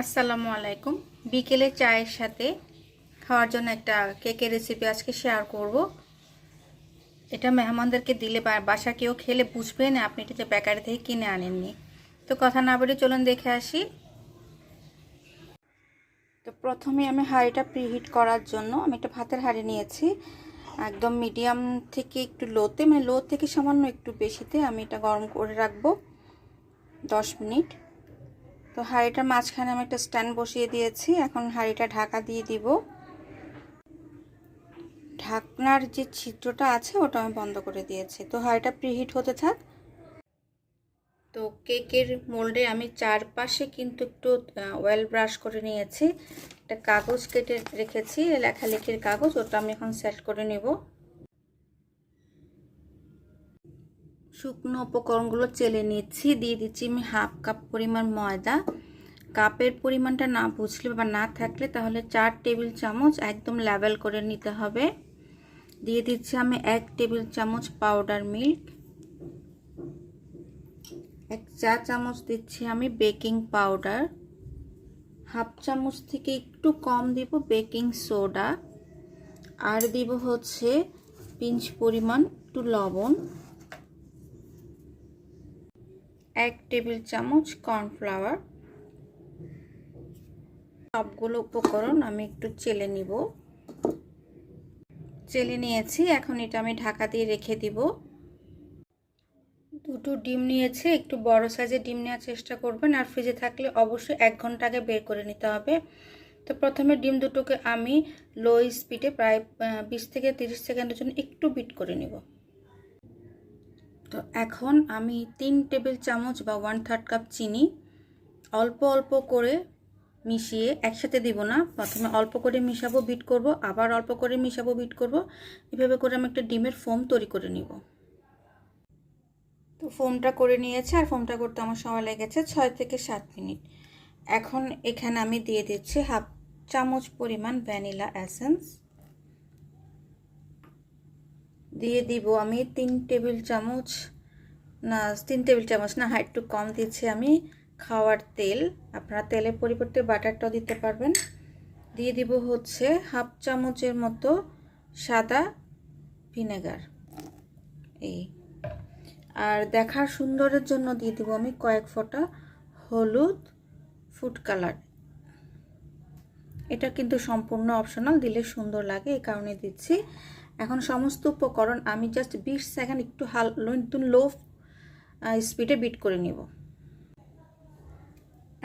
আসসালামু আলাইকুম। বিকেলে চায়ের সাথে খাওয়ার জন্য একটা কেকের রেসিপি আজকে শেয়ার করব। এটা মেহমানদেরকে দিলে বাসা কেউ খেলে বুঝবে না আপনি এটা যে বেকারি থেকে কিনে আনেননি। তো কথা না বলে চলুন দেখে আসি। তো প্রথমে আমি হাঁড়িটা প্রিহিট করার জন্য আমি একটা ভাতের হাঁড়ি নিয়েছি। একদম মিডিয়াম থেকে একটু লোতে, মানে লো থেকে সামান্য একটু বেশিতে আমি এটা গরম করে রাখবো 10 মিনিট। তো হাঁড়িটার মাঝখানে আমি একটা স্ট্যান্ড বসিয়ে দিয়েছি। এখন হাঁড়িটা ঢাকা দিয়ে দিব। ঢাকনার যে ছিদ্রটা আছে ওটা আমি বন্ধ করে দিয়েছি। তো হাঁড়িটা প্রিহিট হতে থাক। তো কেকের মোল্ডে আমি চারপাশে কিন্তু একটু অয়েল ব্রাশ করে নিয়েছি। একটা কাগজ কেটে রেখেছি, লেখালেখির কাগজ, ওটা আমি এখন সেট করে নেব। শুকনো উপকরণগুলো চেলে নিচ্ছি। দিয়ে দিচ্ছি আমি হাফ কাপ পরিমাণ ময়দা। কাপের পরিমাণটা না বুঝলে বা না থাকলে তাহলে 4 টেবিল চামচ একদম লেভেল করে নিতে হবে। দিয়ে দিচ্ছি আমি 1 টেবিল চামচ পাউডার মিল্ক। 1 চা চামচ দিচ্ছি আমি বেকিং পাউডার। হাফ চামচ থেকে একটু কম দিব বেকিং সোডা। আর দিব হচ্ছে পিঞ্চ পরিমাণ একটু লবণ। 1 টেবিল চামচ কর্নফ্লাওয়ার। সবগুলো উপকরণ আমি একটু চেলে নিব। চেলে নিয়েছি, এখন এটা আমি ঢাকা দিয়ে রেখে দিব। দুটো ডিম নিয়েছি, একটু বড় সাইজের ডিম নেওয়ার চেষ্টা করবেন। আর ফ্রিজে থাকলে অবশ্যই 1 ঘন্টা আগে বের করে নিতে হবে। তো প্রথমে ডিম দুটোকে আমি লো স্পিডে প্রায় 20 থেকে 30 সেকেন্ডের জন্য একটু বিট করে নিব। তো এখন আমি 3 টেবিল চামচ বা 1/3 কাপ চিনি অল্প অল্প করে মিশিয়ে, একসাথে দিব না, প্রথমে অল্প করে মিশাবো, বিট করব, আবার অল্প করে মিশাবো, বিট করব। এভাবে করে আমি একটা ডিমের ফোম তৈরি করে নিব। তো ফোমটা করে নিয়েছে, আর ফোমটা করতে আমার সময় লেগেছে 6 থেকে 7 মিনিট। এখন এখানে আমি দিয়ে দিচ্ছি হাফ চামচ পরিমাণ ভ্যানিলা এসেন্স। দিয়ে দিব আমি 3 টেবিল চামচ, না 3 টেবিল চামচ না, একটু কম দিচ্ছি আমি খাওয়ার তেল। আপনারা তেলের পরিবর্তে বাটারটাও দিতে পারবেন। দিয়ে দিব হচ্ছে হাফ চামচের মতো সাদা ভিনেগার। এই আর দেখার সুন্দরের জন্য দিয়ে দিব আমি কয়েক ফোঁটা হলুদ ফুড কালার। এটা কিন্তু সম্পূর্ণ অপশনাল, দিলে সুন্দর লাগে এই কারণে দিচ্ছি। এখন সমস্ত উপকরণ আমি জাস্ট 20 সেকেন্ড একটু লো স্পিডে বিট করে নিব।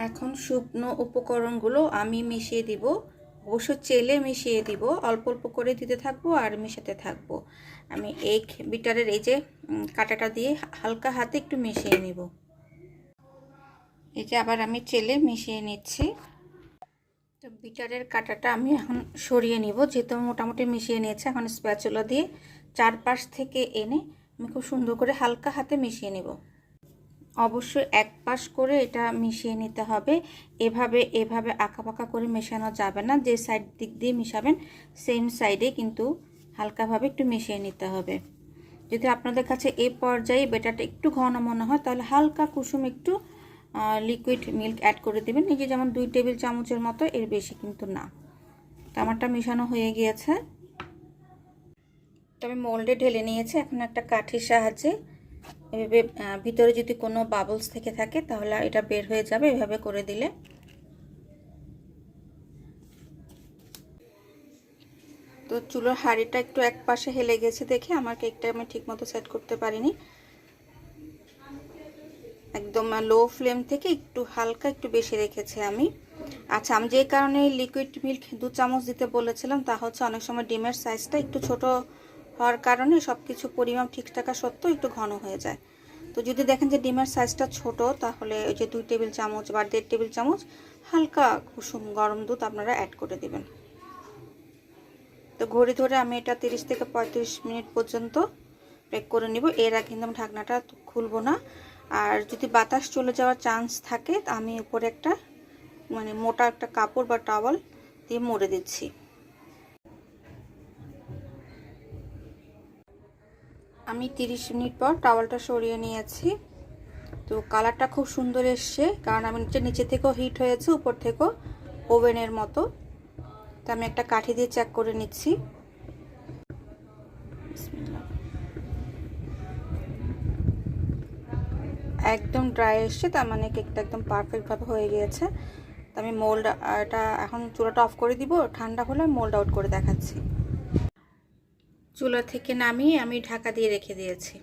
এখন শুকনো উপকরণগুলো আমি মিশিয়ে দিব। অবশ্য চেলে মিশিয়ে দিব, অল্প অল্প করে দিতে থাকবো আর মিশাতে থাকবো। আমি এই বিটারের এই যে কাঁটাটা দিয়ে হালকা হাতে একটু মিশিয়ে নিব। এই যে আবার আমি চেলে মিশিয়ে নিচ্ছি। তো বিটারের কাঁটাটা আমি এখন সরিয়ে নিব, যেহেতু মোটামুটি মিশিয়ে নিয়েছি। এখন স্প্যাচুলা দিয়ে চারপাশ থেকে এনে আমি খুব সুন্দর করে হালকা হাতে মিশিয়ে নিব। অবশ্যই এক পাশ করে এটা মিশিয়ে নিতে হবে। এভাবে এভাবে আঁকাবাঁকা করে মেশানো যাবে না। যে সাইড দিক দিয়ে মিশাবেন সেম সাইডে কিন্তু হালকাভাবে একটু মিশিয়ে নিতে হবে। যদি আপনাদের কাছে এই পর্যায়ে বেটারটা একটু ঘন মনে হয় তাহলে হালকা কুসুম একটু লিকুইড মিল্ক অ্যাড করে দেবেন। এই যে যেমন 2 টেবিল চামচের মতো, এর বেশি কিন্তু না। তো আমারটা মেশানো হয়ে গিয়েছে। তো আমি মোল্ডে ঢেলে নিয়েছি। এখন একটা কাঠির সাহায্যে এভাবে ভিতরে যদি কোনো বাবলস থেকে থাকে তাহলে এটা বের হয়ে যাবে এভাবে করে দিলে। তো চুলোর হাঁড়িটা একটু এক পাশে হেলে গেছে দেখে আমার কেকটা আমি ঠিকমতো সেট করতে পারিনি। একদম লো ফ্লেম থেকে একটু হালকা একটু বেশি রেখেছি আমি। আচ্ছা, আমি যে কারণে লিকুইড মিল্ক 2 চামচ দিতে বলেছিলাম তা হচ্ছে অনেক সময় ডিমের সাইজটা একটু ছোট হওয়ার কারণে সব কিছু পরিমাপ ঠিক থাকা সত্ত্বেও একটু ঘন হয়ে যায়। তো যদি দেখেন যে ডিমের সাইজটা ছোট তাহলে ওই যে 2 টেবিল চামচ বা 1.5 টেবিল চামচ হালকা কুসুম গরম দুধ আপনারা অ্যাড করে দিবেন। তো ঘড়ি ধরে আমি এটা 30 থেকে 35 মিনিট পর্যন্ত বেক করে নিব। এর আগে কিন্তু আমি ঢাকনাটা খুলবো না। আর যদি বাতাস চলে যাওয়ার চান্স থাকে আমি উপরে একটা মোটা একটা কাপড় বা টাওয়াল দিয়ে মুড়ে দিচ্ছি। আমি 30 মিনিট পর টাওয়ালটা সরিয়ে নিয়েছি। তো তো কালারটা খুব সুন্দর এসছে, কারণ আমি নিচে থেকেও হিট হয়েছে, উপর থেকেও ওভেনের মতো। তো আমি একটা কাঠি দিয়ে চেক করে নিচ্ছি। একদম ড্রাই এসছে, তার মানে কেকটা একদম পারফেক্টভাবে হয়ে গিয়েছে। তো আমি এটা এখন চুলাটা অফ করে দিব, ঠান্ডা হলে মোল্ড আউট করে দেখাচ্ছি। চুলা থেকে নামিয়ে আমি ঢাকা দিয়ে রেখে দিয়েছি।